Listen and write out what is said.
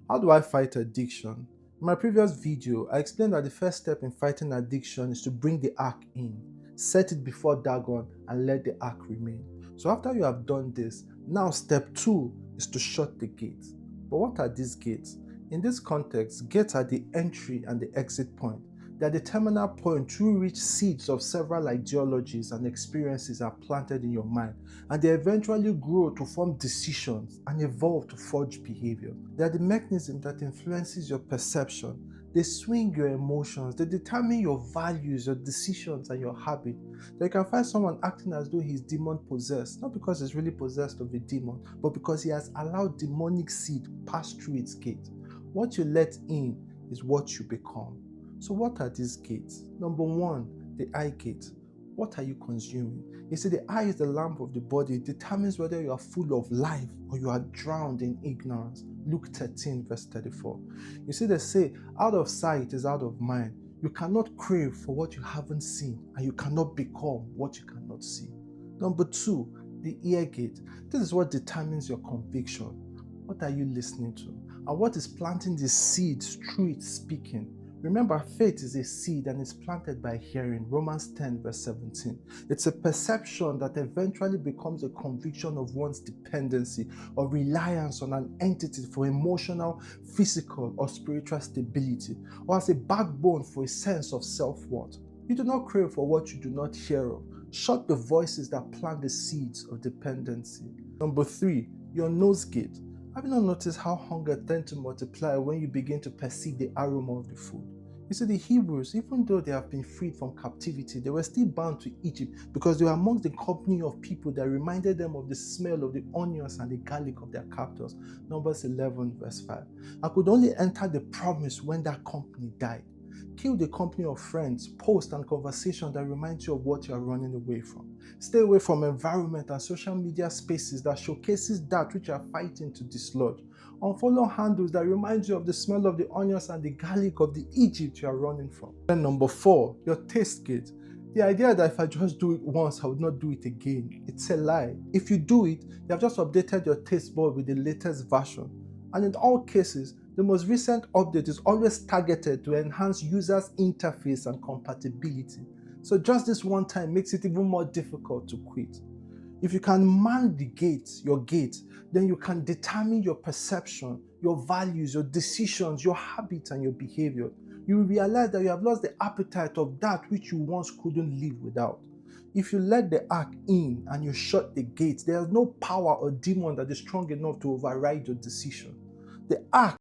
How do I fight addiction? In my previous video, I explained that the first step in fighting addiction is to bring the ark in, set it before Dagon, and let the ark remain. So after you have done this, now step 2 is to shut the gate. But what are these gates? In this context, gates are the entry and the exit point. They are the terminal point through which seeds of several ideologies and experiences are planted in your mind, and they eventually grow to form decisions and evolve to forge behavior. They are the mechanism that influences your perception. They swing your emotions, they determine your values, your decisions, and your habit. So you can find someone acting as though he's demon possessed, not because he's really possessed of a demon, but because he has allowed demonic seed pass through its gate. What you let in is what you become. So what are these gates? Number 1, the eye gate. What are you consuming? You see, the eye is the lamp of the body. It determines whether you are full of life or you are drowned in ignorance. Luke 13 verse 34. You see, they say, out of sight is out of mind. You cannot crave for what you haven't seen, and you cannot become what you cannot see. Number 2, the ear gate. This is what determines your conviction. What are you listening to? And what is planting the seeds through its speaking? Remember, faith is a seed and is planted by hearing. Romans 10 verse 17. It's a perception that eventually becomes a conviction of one's dependency or reliance on an entity for emotional, physical, or spiritual stability, or as a backbone for a sense of self-worth. You do not crave for what you do not hear of. Shut the voices that plant the seeds of dependency. Number 3, your nose gate. Have you not noticed how hunger tends to multiply when you begin to perceive the aroma of the food? You see, the Hebrews, even though they have been freed from captivity, they were still bound to Egypt because they were amongst the company of people that reminded them of the smell of the onions and the garlic of their captors. Numbers 11 verse 5. I could only enter the promise when that company died. Kill the company of friends, posts, and conversation that remind you of what you are running away from. Stay away from environment and social media spaces that showcases that which you are fighting to dislodge. Unfollow handles that remind you of the smell of the onions and the garlic of the Egypt you are running from. Then number 4, your taste gate. The idea that if I just do it once, I would not do it again. It's a lie. If you do it, you have just updated your taste bud with the latest version. And in all cases, the most recent update is always targeted to enhance users' interface and compatibility. So just this one time makes it even more difficult to quit. If you can man the gate, your gate, then you can determine your perception, your values, your decisions, your habits, and your behavior. You will realize that you have lost the appetite of that which you once couldn't live without. If you let the ark in and you shut the gate, there is no power or demon that is strong enough to override your decision. The ark